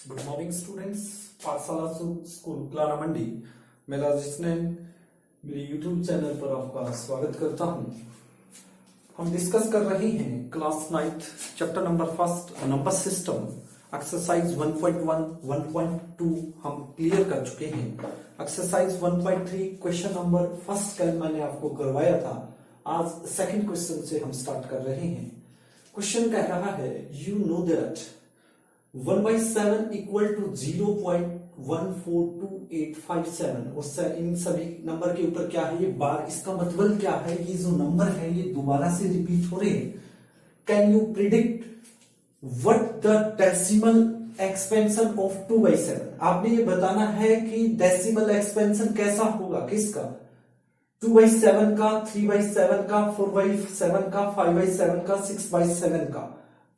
Good morning students. पाठशाला school Clara मंडी मैं राजेश नैन मेरे यूट्यूब चैनल पर आपका स्वागत करता हूं। हम डिस्कस कर रहे हैं class 9th chapter number first number system exercise 1.1 1.2 हम क्लियर कर चुके हैं। एक्सरसाइज 1.3 क्वेश्चन नंबर फर्स्ट कल मैंने आपको करवाया था। आज सेकंड क्वेश्चन से हम स्टार्ट कर रहे हैं। क्वेश्चन कह रहा है you know that 1/7 equal to 0.142857 और इन सभी नंबर के ऊपर क्या है ये बार। इसका मतलब क्या है, ये जो नंबर है ये दोबारा से रिपीट हो रहे हैं। Can you predict what the decimal expansion of 2/7। आपने ये बताना है कि डेसिमल एक्सपेंशन कैसा होगा, किसका, 2/7 का, 3/7 का, 4/7 का, 5/7 का, 6/7 का।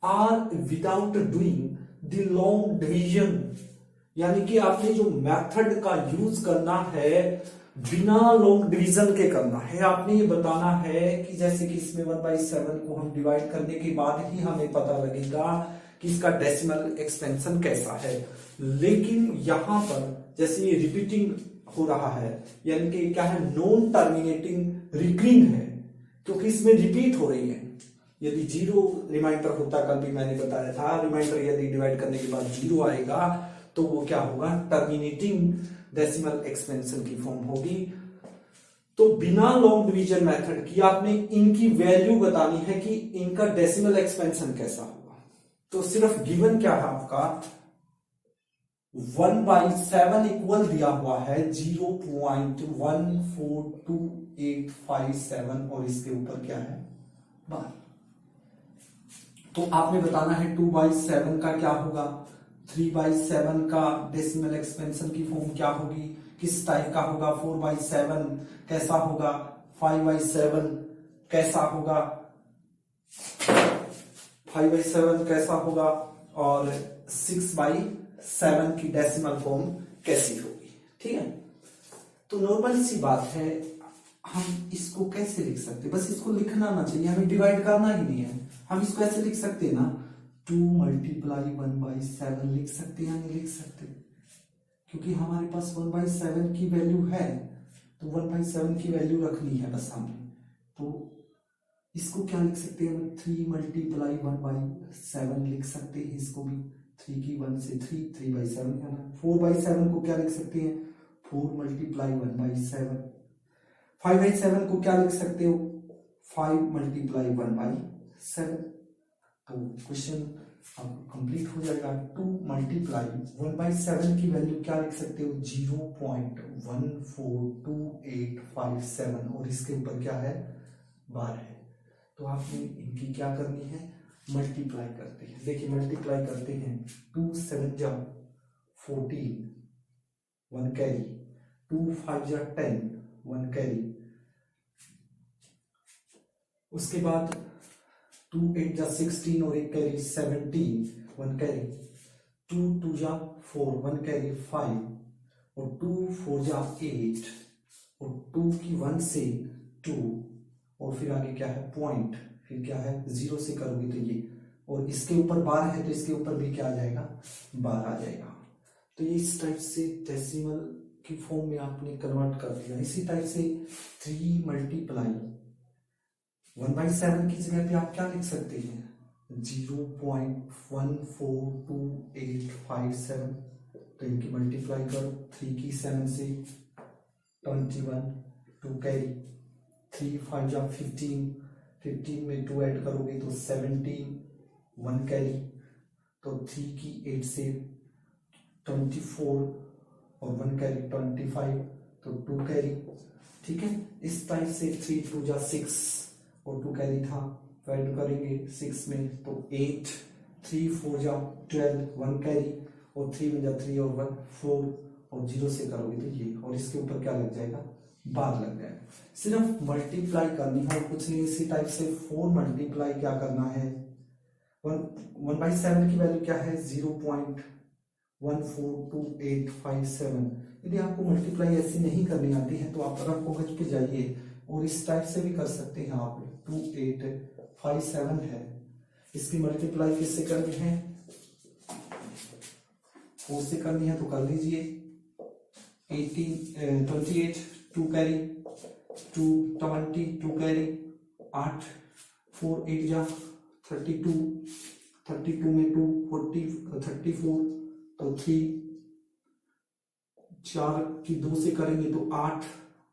Or without doing the long division, यानी कि आपने जो मेथड का यूज करना है बिना लॉन्ग डिवीजन के करना है। आपने ये बताना है कि जैसे कि इसमें 1/7 को हम डिवाइड करने के बाद ही हमें पता लगेगा कि इसका डेसिमल एक्सपेंशन कैसा है। लेकिन यहां पर जैसे ये रिपीटिंग हो रहा है, यानी कि क्या है, नॉन टर्मिनेटिंग रिकरिंग है, क्योंकि इसमें रिपीट हो रही है। यदि जीरो रिमाइंडर होता, कल भी मैंने बताया था, रिमाइंडर यदि डिवाइड करने के बाद जीरो आएगा तो वो क्या होगा, टर्मिनेटिंग डेसिमल एक्सपेंशन की फॉर्म होगी। तो बिना लॉन्ग डिवीजन मेथड की आपने इनकी वैल्यू बतानी है कि इनका डेसिमल एक्सपेंशन कैसा होगा। तो सिर्फ गिवन क्या है आपका, 1/7 इक्वल दिया हुआ है 0.142857 और इसके ऊपर क्या है, बार। तो आपने बताना है 2/7 का क्या होगा, 3/7 का डेसिमल एक्सपेंशन की फॉर्म क्या होगी, किस टाइप का होगा, 4/7 कैसा होगा, 5/7 कैसा होगा, 5/7 कैसा होगा और 6/7 की डेसिमल फॉर्म कैसी होगी। ठीक है, तो नॉर्मल सी बात है, हम इसको कैसे लिख सकते, बस इसको लिखना ना चाहिए, हमें डिवाइड करना ही नहीं है। हम इसको ऐसे लिख सकते हैं ना, 2 × 1/7 लिख सकते हैं या नहीं लिख सकते, क्योंकि हमारे पास 1/7 की वैल्यू है तो 1/7 की वैल्यू रखनी है बस हमें। तो इसको क्या लिख सकते हैं, 3 × 1/7 लिख सकते हैं, इसको भी 3 की 1 से 3, 3/7 है ना। 4/7 को क्या लिख सकते हैं, 4 × 1/7। 5/7 को क्या लिख सकते हो, 5 × 1/7। तो क्वेश्चन कंप्लीट हो जाएगा। 2 × 1/7 की वैल्यू क्या लिख सकते हो, 0.142857 और इसके ऊपर क्या है, बार है। तो आपने इनकी क्या करनी है, मल्टीप्लाई करते हैं। देखिए मल्टीप्लाई करते हैं, 2 × 7 = 14 1 कैरी, 2 × 5 = 10 1 कैरी। उसके बाद 2 × 8 = 16 और 1 कैरी 17 1 कैरी, 2 × 2 = 4 1 कैरी 5 और 2 × 4 = 8 और 2 की 1 से 2 और फिर आगे क्या है, पॉइंट, फिर क्या है, 0 से करोगे तो ये, और इसके ऊपर 12 है तो इसके ऊपर भी क्या आ जाएगा, 12 आ जाएगा। तो ये इस टाइप से डेसिमल की फॉर्म में आपने कन्वर्ट कर दिया। इसी टाइप से 3 × 1/7 की जगह पे आप क्या लिख सकते हैं, 0.142857। तो इनकी मल्टीप्लाई करो, 3 की 7 से 21 2 कैरी, 3 × 5 = 15 15 में 2 ऐड करोगे तो 17 1 कैरी, तो 3 की 8 से 24 और 1 कैरी 25 तो 2 कैरी। ठीक है, इस टाइप से 3 × 2 = 6 और 2 कैरी था, तो ऐड करेंगे 6 में तो 8, 3 × 4 = 12 1 कैरी और 3 में 3 और 1 4 और 0 से करोगे तो ये, और इसके ऊपर क्या लग जाएगा, बार लग जाएगा। सिर्फ मल्टीप्लाई करनी है, कुछ नहीं। इसी टाइप से 4 मल्टीप्लाई क्या करना है, 1/7 की वैल्यू क्या है, 0.142857। यदि आपको मल्टीप्लाई ऐसी नहीं करनी आती है तो आप रफ कागज पे जाइए और इस टाइप से भी कर सकते हैं आप। 2857 है, इसकी मल्टीप्लाई किससे करनी है, 4 से करनी है तो कर लीजिए। 28 2 कैरी 220 2 कैरी 8 4 8 जा 32 32 में 2 40 34 तो 3 4 की 2 से करेंगे तो 8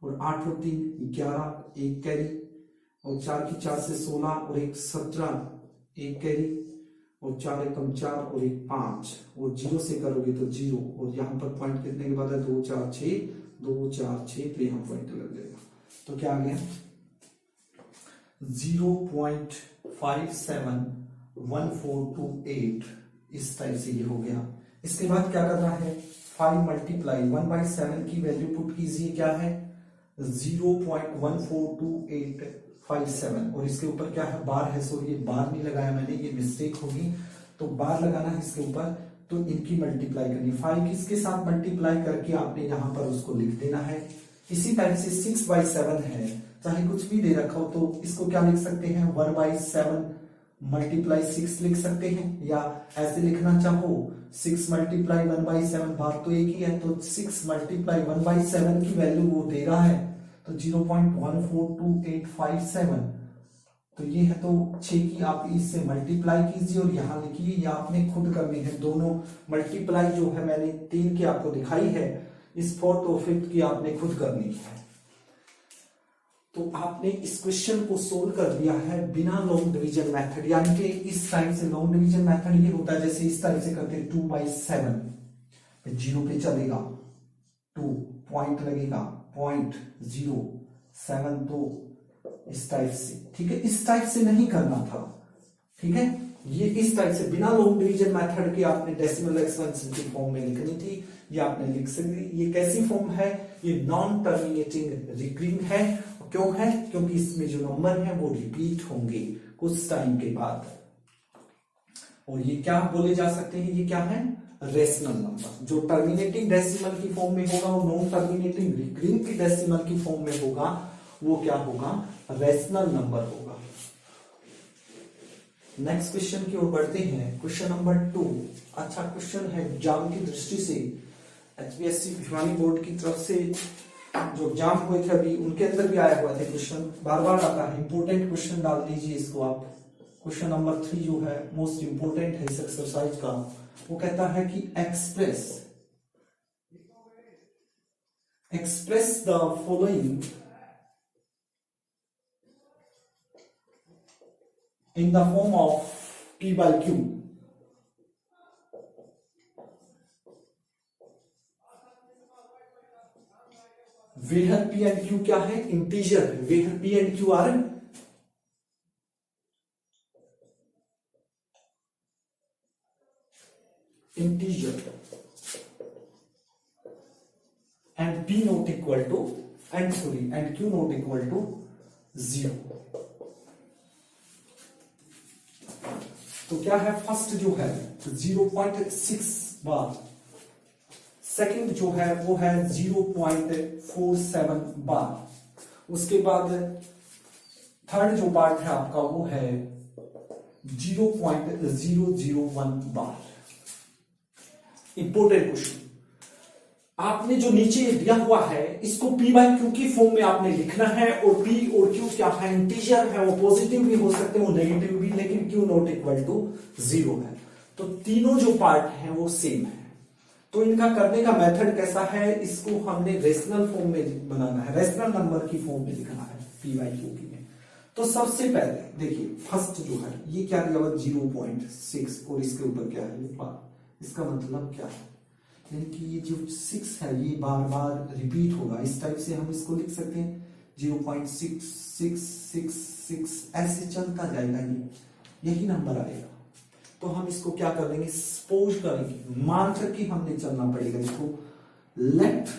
और 8 और 3 11 1 कैरी और 4 की 4 से 16 और 1 17 1 कैरी और 4 एकम 4 और 1 5 और 0 से करोगे तो 0 और यहाँ पर पॉइंट कितने के बाद है 2 4 6 2 4 6 तो यहाँ पॉइंट लग जाएगा। तो क्या आ गया 0.571428 इस टाइप से ये हो गया। इसके बाद क्या करना है 5 मल्टीप्लाई 1/7 की वैल्यू पुट कीजिए क्या है 0.142857 और इसके ऊपर क्या है बार है, सो ये बार नहीं लगाया मैंने, ये मिस्टेक होगी, तो बार लगाना है इसके ऊपर। तो इनकी मल्टीप्लाई करनी 5 किसके साथ मल्टीप्लाई करके आपने यहाँ पर उसको लिख देना है। इसी टाइप से 6/7 है, चाहे कुछ भी दे रखा हो तो इसको क्या लिख सकते हैं 1/7 मल्टीप्लाई 6 लिख सकते हैं, या ऐसे लिखना चाहो 6 मल्टीप्लाई 1/7 बार तो एक ही है, तो 6 मल्टीप्लाई 1/7 की वैल्यू वो दे रहा है तो 0.142857 तो ये है, तो 6 की आप इससे मल्टीप्लाई कीजिए और यहां लिखिए, या आपने खुद करनी है दोनों मल्टीप्लाई जो है मैंने 3 की आपको दिखाई है, इस 4th और 5th की आपने खुद करनी है। तो आपने इस क्वेश्चन को सोल्व कर दिया है बिना लॉन्ग डिवीजन मेथड, यानी कि इस टाइप से लॉन्ग डिवीजन मेथड ये होता है जैसे इस टाइप से करते हैं 2/7 0 पे चलेगा 2 पॉइंट लगेगा 0.07 तो इस टाइप से, ठीक है, इस टाइप से नहीं करना था, ठीक है, ये इस टाइप से बिना लॉन्ग डिवीजन मेथड के आपने डेसिमल एक्सपेंशन की फॉर्म में लिखनी थी, ये आपने लिख सकती। ये कैसी फॉर्म है, ये नॉन टर्मिनेटिंग रिकरिंग है, क्यों है, क्योंकि इसमें जो नंबर है वो रिपीट होंगे कुछ टाइम के बाद, और ये क्या बोले जा सकते हैं, ये क्या है रेशनल नंबर। जो टर्मिनेटिंग डेसिमल की फॉर्म में होगा और नॉन टर्मिनेटिंग रिकरिंग की डेसिमल की फॉर्म में होगा वो क्या होगा रेशनल नंबर होगा। नेक्स्ट क्वेश्चन की ओर बढ़ते हैं, क्वेश्चन नंबर 2 अच्छा क्वेश्चन है एग्जाम की दृष्टि से, एचपीएससी भिवानी बोर्ड की तरफ से जो एग्जाम हुए थे अभी उनके अंदर भी आया हुआ था क्वेश्चन, बार बार आता है, इंपोर्टेंट क्वेश्चन डाल दीजिए इसको आप। क्वेश्चन नंबर 3 जो है मोस्ट इंपोर्टेंट है इस एक्सरसाइज का, वो कहता है कि express the following in the form of P/Q. Where P and Q क्या है इंटीजर है, where P and Q are integer and P not equal to and Q not equal to 0। तो क्या है फर्स्ट जो है 0.6 बार, सेकंड जो है वो है 0.47 बार, उसके बाद थर्ड जो पार्ट है आपका वो है 0.001 बार। इंपोर्टेंट क्वेश्चन, आपने जो नीचे दिया हुआ है इसको P/Q की फॉर्म में आपने लिखना है, और P और Q क्या है इंटीजर है, वो पॉजिटिव भी हो सकते हैं वो नेगेटिव भी, लेकिन Q नॉट इक्वल टू 0 है, तो तीनों जो पार्ट हैं वो सेम है। तो इनका करने का मेथड कैसा है, इसको हमने रेशनल फॉर्म में बनाना है, रेशनल नंबर की फॉर्म में लिखना है P/Q की में। तो सबसे पहले देखिए फर्स्ट जो है ये क्या दिया हुआ 0.6 और इसके ऊपर क्या है ये बार, इसका मतलब क्या है, यानी कि ये जो 6 है ये बार बार रिपीट होगा, इस टाइप से हम इसको लिख सकते हैं 0.6666 ऐसे चलता जाएगा, ये यही नंबर आएगा। तो हम इसको क्या कर लेंगे सपोज करेंगे, मान करके हमने चलना पड़ेगा इसको, लेट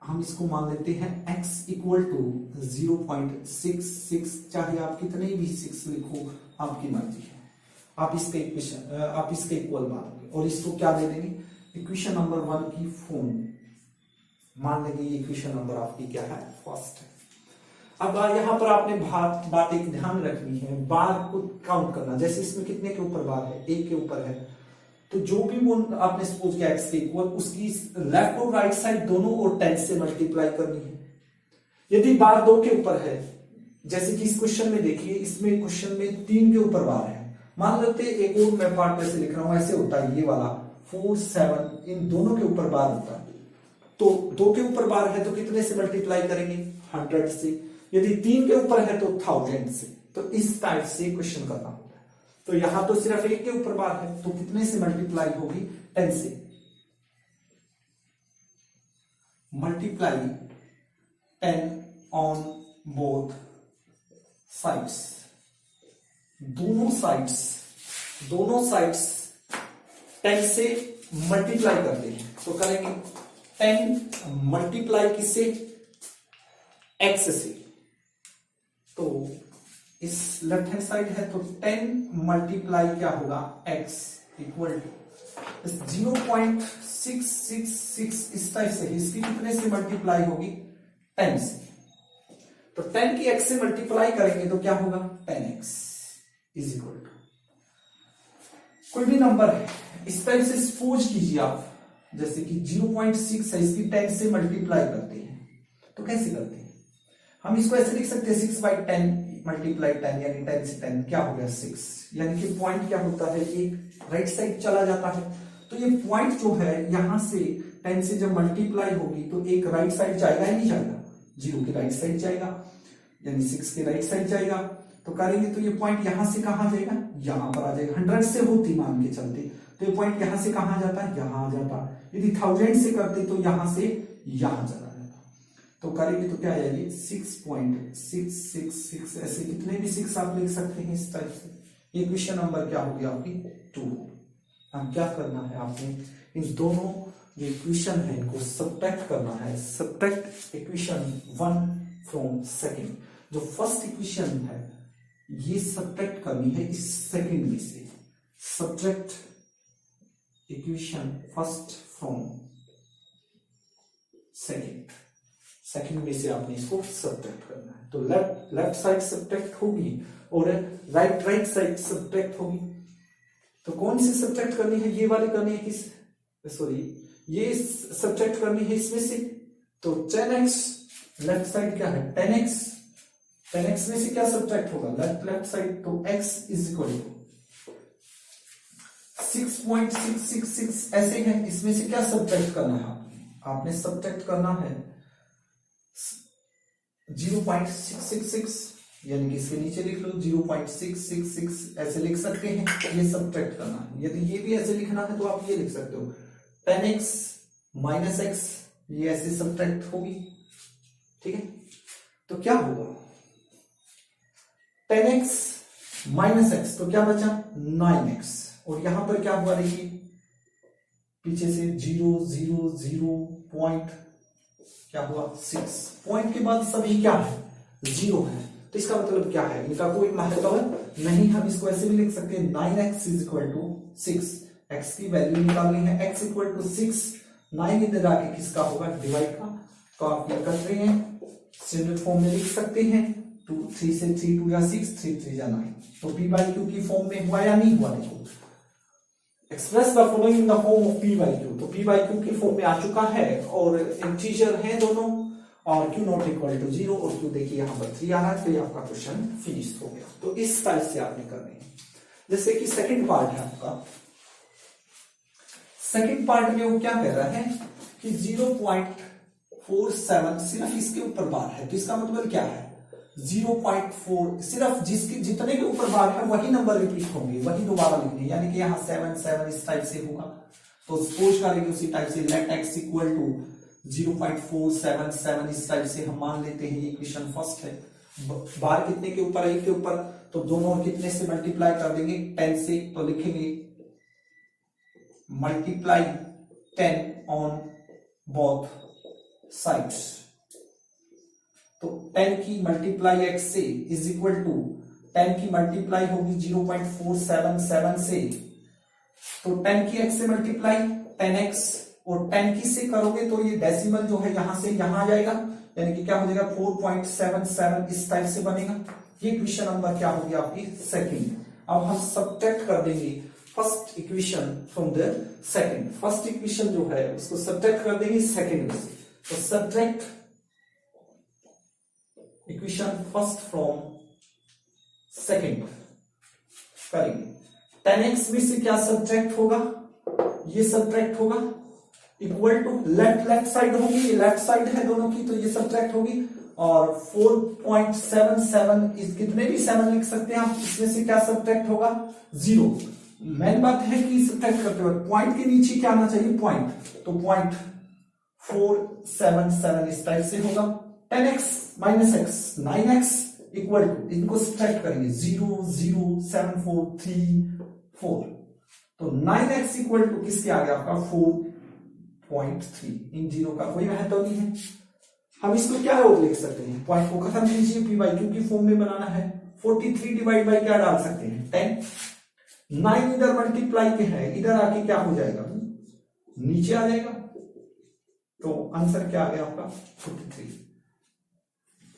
हम इसको मान लेते हैं x इक्वल टू 0.66, चाहे आप कितने भी 6 लिखो आपकी मर्जी है, आप इसका इक्वल मानोगे और इसको क्या दे देंगे इक्वेशन नंबर 1 की फॉर्म मान लेंगे, ये इक्वेशन नंबर आपकी क्या है फर्स्ट है। अब यहां पर आपने बात एक ध्यान रखनी है, बार को काउंट करना, जैसे इसमें कितने के ऊपर बार है 1 के ऊपर है, तो जो भी वो आपने सपोज किया x के इक्वल, उसकी लेफ्ट और राइट साइड दोनों और 10 से मल्टीप्लाई करनी है। यदि बार 2 के ऊपर है, जैसे कि इस क्वेश्चन में देखिए, इसमें क्वेश्चन में 3 के ऊपर बार है, मान लेते एक और मैं पार्ट ऐसे लिख रहा हूं, ऐसे होता है ये वाला 4 7, इन दोनों के ऊपर बार होता है। तो 2 के ऊपर बार है तो कितने से मल्टीप्लाई करेंगे? 100 से। यदि 3 के ऊपर है तो 1000 से। तो इस टाइप से क्वेश्चन करना होता है। तो यहां तो सिर्फ 1 के ऊपर बार है, तो कितने से मल्टीप्लाई होगी? 10 से। मल्टीप्लाई 10 ऑन बोथ साइड्स, दोनों साइड्स 10 से मल्टीप्लाई करते हैं। तो करेंगे 10 मल्टीप्लाई किससे? x से। तो इस लेफ्ट हैंड साइड है तो 10 मल्टीप्लाई क्या होगा? x इक्वल टू 0.666 इस टाइप से। इसकी कितने से मल्टीप्लाई होगी? 10 से। तो 10 की x से मल्टीप्लाई करेंगे तो क्या होगा? 10x इज इक्वल टू कोई भी नंबर है, इस टाइप से सपोज कीजिए आप, जैसे कि 0.6 है, इसकी 10 से मल्टीप्लाई करते हैं। तो कैसे करते हैं? हम इसको ऐसे लिख सकते हैं 6/10 मल्टीप्लाई 10, यानी 10 से 10 क्या हो गया? 6। यानी कि पॉइंट क्या होता है? एक राइट साइड चला जाता है। तो ये पॉइंट जो है यहां से 10 से जब मल्टीप्लाई होगी तो एक राइट साइड जाएगा या नहीं जाएगा? 0 के राइट साइड जाएगा, यानी 6 के राइट साइड जाएगा। तो करेंगे तो ये पॉइंट यहां से कहां जाएगा? यहां पर आ जाएगा। 100 से होती मान के चलते तो ये पॉइंट यहां से कहां जाता है? यहां आ जाता। यदि 1000 से करते तो यहां से यहां चला जाता। तो करेंगे तो क्या आएगी? 6.666। ऐसे कितने भी 6 आप लिख सकते हैं इस टाइप से। ये क्वेश्चन नंबर क्या होगी आपकी? 2। अब क्या करना है आपने? इन दोनों जो इक्वेशन है इनको सब्ट्रैक्ट करना है। Subtract equation 1 from second. जो फर्स्ट इक्वेशन है ये सब्ट्रैक्ट करनी है इस सेकंड में से। Subtract equation first from second में से आपने इसको सब्ट्रैक्ट करना है। तो लेफ्ट साइड सब्ट्रैक्ट होगी और राइट साइड सब्ट्रैक्ट होगी। तो कौन सी सब्ट्रैक्ट करनी है? ये वाली करनी है किस? सॉरी, ये सब्ट्रैक्ट करनी है इसमें से। तो 10x लेफ्ट साइड क्या है? 10x। 10x में से क्या सब्ट्रैक्ट होगा? Left side. तो x इज इक्वल टू 6.666 ऐसे है। इसमें से क्या सब्ट्रैक्ट करना है? आपने सब्ट्रैक्ट करना है 0.666, यानी कि इसके नीचे लिख लो 0.666 ऐसे लिख सकते हैं। ये सब्ट्रैक्ट करना है। यदि ये भी ऐसे लिखना है तो आप ये लिख सकते हो 10x माइनस x, ये ऐसे सब्ट्रैक्ट होगी। ठीक है, तो क्या होगा? 10x माइनस x, तो क्या बचा? 9x। और यहां पर क्या हुआ? देखिए पीछे से 0 0 0 पॉइंट क्या हुआ? 6। पॉइंट के बाद सभी क्या है? 0 है। तो इसका मतलब क्या है? इनका कोई महत्व नहीं। हम इसको ऐसे भी लिख सकते हैं 9x is equal to 6। x की वैल्यू निकालनी है। x equal to 6। 9 इधर आके किसका होगा? डिवाइड का। तो आप क्या कर रहे हैं? स्टैंडर्ड फॉर्म में लिख सकते हैं 2 3 से 3 2 या 6 3 3 या 9। तो p/q की फॉर्म में हुआ या नहीं हुआ? देखो, express the following in the form of p/q। तो p/q की फॉर्म में आ चुका है और इंटीजर है दोनों, और q नॉट इक्वल टू 0 और q देखिए यहां पर 3 आ रहा है। तो ये आपका क्वेश्चन फिनिश हो गया। तो इस टाइप से आपने करने हैं। जैसे कि सेकंड पार्ट है आपका। सेकंड पार्ट में वो क्या कर रहा है कि 0.47 सिर्फ इसके ऊपर बार है। तो इसका मतलब क्या है? 0.4 सिर्फ जितने के ऊपर बार है वही नंबर रिपीट होंगे, वही दोबारा लिखने। यानी कि यहाँ 7 7 इस टाइप से होगा। तो सपोज करेंगे उसी टाइप से लेट x इक्वल टू 0.477 इस टाइप से हम मान लेते हैं। ये इक्वेशन फर्स्ट है। बार कितने के ऊपर है? 1 के ऊपर। तो दोनों कितने से मल्टीप्लाई कर देंगे? 10 से। तो लिखेंगे मल्टीप्लाई 10 ऑन बोथ साइड्स। तो 10 की मल्टीप्लाई x से इज इक्वल टू 10 की मल्टीप्लाई होगी 0.477 से। तो 10 की x से मल्टीप्लाई 10x, और 10 की से करोगे तो ये डेसिमल जो है यहां से यहां आ जाएगा, यानी कि क्या हो जाएगा? 4.77 इस टाइप से बनेगा। ये क्वेश्चन नंबर क्या होगी आपकी? सेकंड। अब हम सब्ट्रैक्ट कर देंगे first equation from the second. First equation जो है उसको सब्ट्रैक्ट कर देंगे सेकंड में से, तो subtract equation first from second करेंगे। 10x में से क्या सब्ट्रैक्ट होगा, ये सब्ट्रैक्ट होगा, इक्वल टू लेफ्ट साइड होगी, ये लेफ्ट साइड है दोनों की, तो ये सब्ट्रैक्ट होगी। और 4.77 इस कितने भी 7 लिख सकते हैं आप, इसमें से क्या सब्ट्रैक्ट होगा 0। मेन बात है कि सब्ट्रैक्ट करते वक्त पॉइंट के नीचे क्या आना चाहिए पॉइंट, तो 0.477 इस टाइप से होगा। 10x minus x 9x equal to, इनको सब्ट्रैक्ट करेंगे 0 0 7 4 3 4, तो 9x इक्वल टू किसके आ गया आपका 4.3। इन जीरो का कोई महत्व नहीं है, हम इसको क्या और लिख सकते हैं, पॉइंट को खत्म कीजिए, पी बाई क्यू की फॉर्म में बनाना है। 43 डिवाइड बाई क्या डाल सकते हैं 10, 9 इधर मल्टीप्लाई के है, इधर आके क्या हो जाएगा नीचे आ जाएगा, तो आंसर क्या आ गया आपका 43।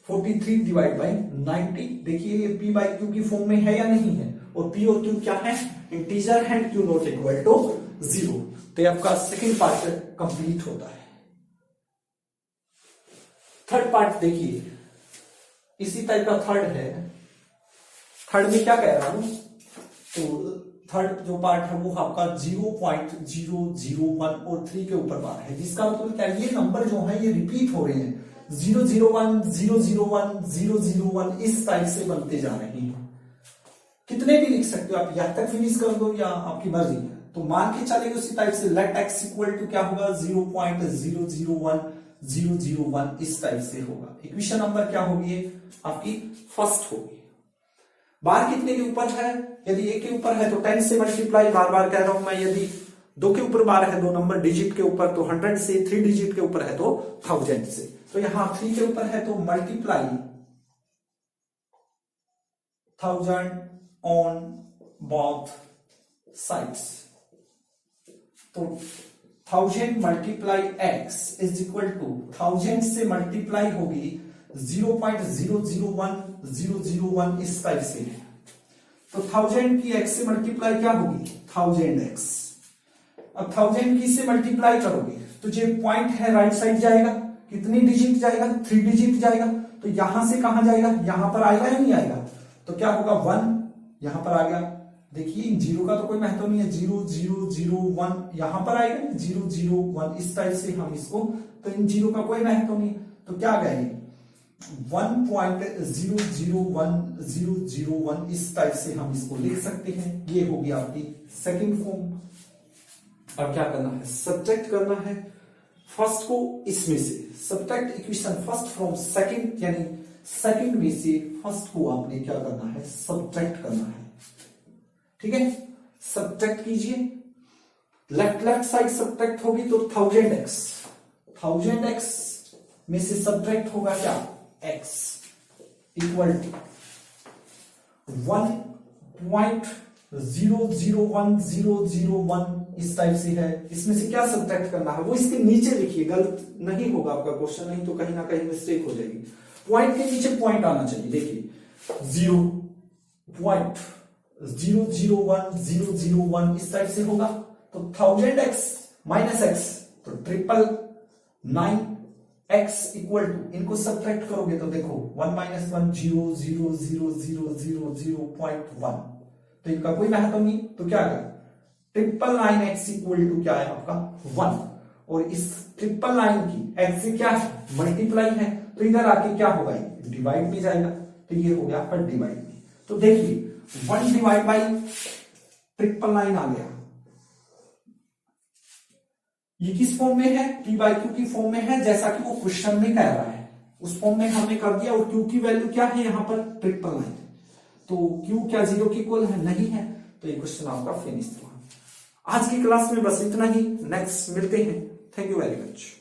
43 डिवाइड बाई 90, देखिए ये पी बाई क्यू की फॉर्म में है या नहीं है, और पी और क्यू क्या है इंटीजर है, क्यू नॉट इक्वल टू 0। तो आपका सेकेंड पार्ट कंप्लीट होता है। थर्ड पार्ट देखिए, इसी टाइप का थर्ड है। थर्ड में क्या कह रहा हूं, तो थर्ड जो पार्ट है वो आपका 0.001 और 3 के ऊपर बार है, जिसका मतलब क्या है, ये नंबर जो है ये रिपीट हो रहे हैं, 001 001 001 इस टाइप से बनते जा रहे हैं। कितने भी लिख सकते हो आप, यहां तक फिनिश कर दो या आपकी मर्जी, तो मान के चलेंगे उसी टाइप से। लेट x इक्वल टू क्या होगा 0.001 001 इस टाइप से होगा। इक्वेशन नंबर क्या होगी आपकी फर्स्ट होगी। बार कितने के ऊपर है, यदि एक के ऊपर है तो 10 से मल्टीप्लाई, बार बार कह रहा हूं मैं, यदि 2 के ऊपर बार है, 2 नंबर डिजिट के ऊपर तो 100 से, 3 डिजिट के ऊपर है तो 1000 से, तो यहां 3 के ऊपर है तो मल्टीप्लाई 1000 ऑन बोथ साइड्स, तो 1000 multiply x is equal to 1000 से मल्टीप्लाई होगी 0.001 001 इस टाइप से है, तो 1000 की x से मल्टीप्लाई क्या होगी 1000x। अब 1000 की से मल्टीप्लाई करोगे तो जो पॉइंट है राइट साइड जाएगा, कितनी डिजिट जाएगा 3 डिजिट जाएगा, तो यहां से कहां जाएगा, यहां पर आएगा या नहीं आएगा, तो क्या होगा 1 यहां पर आ गया। देखिए इन जीरो का तो कोई महत्व नहीं है, 0 0 0 1 यहां पर आएगा 0 0 1 इस टाइप से हम इसको, तो इन जीरो का कोई महत्व नहीं, तो क्या आ गया 1.001 इस टाइप से हम इसको लिख सकते हैं। ये होगी आपकी सेकंड फॉर्म। अब क्या करना है, सब्ट्रैक्ट करना है फर्स्ट को इसमें से, subtract equation first from second, यानी सेकंड में से फर्स्ट को आपने क्या करना है सब्ट्रैक्ट करना है। ठीक है, सब्ट्रैक्ट कीजिए, लेफ्ट साइड सब्ट्रैक्ट होगी तो 1000x में से सब्ट्रैक्ट होगा क्या x इक्वल टू 1.001 इस टाइप से है। इसमें से क्या सब्ट्रैक्ट करना है वो इसके नीचे लिखिए, गलत नहीं होगा आपका क्वेश्चन, नहीं तो कहीं ना कहीं मिस्टेक हो जाएगी। पॉइंट के नीचे पॉइंट आना चाहिए, देखिए 0.001 001 इस टाइप से होगा, तो 1000x माइनस x, तो 999x इक्वल टू, इनको सब्ट्रैक्ट करोगे तो देखो 1 माइनस 1 0 0 0 0 0 0.1, तो इनका कोई महत्व नहीं, तो क्या आएगा 999x इक्वल टू क्या है आपका 1, और इस 999 की x से क्या है मल्टीप्लाई है, तो इधर आके क्या होगा डिवाइड में जाएगा, तो ये हो गया आपका डिवाइड में। तो देखिए 1 डिवाइड बाई 999 आ गया, ये किस फॉर्म में है p बाई क्यू की फॉर्म में है, जैसा कि वो क्वेश्चन में कह रहा है उस फॉर्म में हमने कर दिया। और q की वैल्यू क्या है यहां पर 999, तो q क्या 0 के इक्वल है नहीं है, तो ये क्वेश्चन आपका फिनिश हुआ। आज की क्लास में बस इतना ही, नेक्स्ट मिलते हैं, थैंक यू वेरी मच।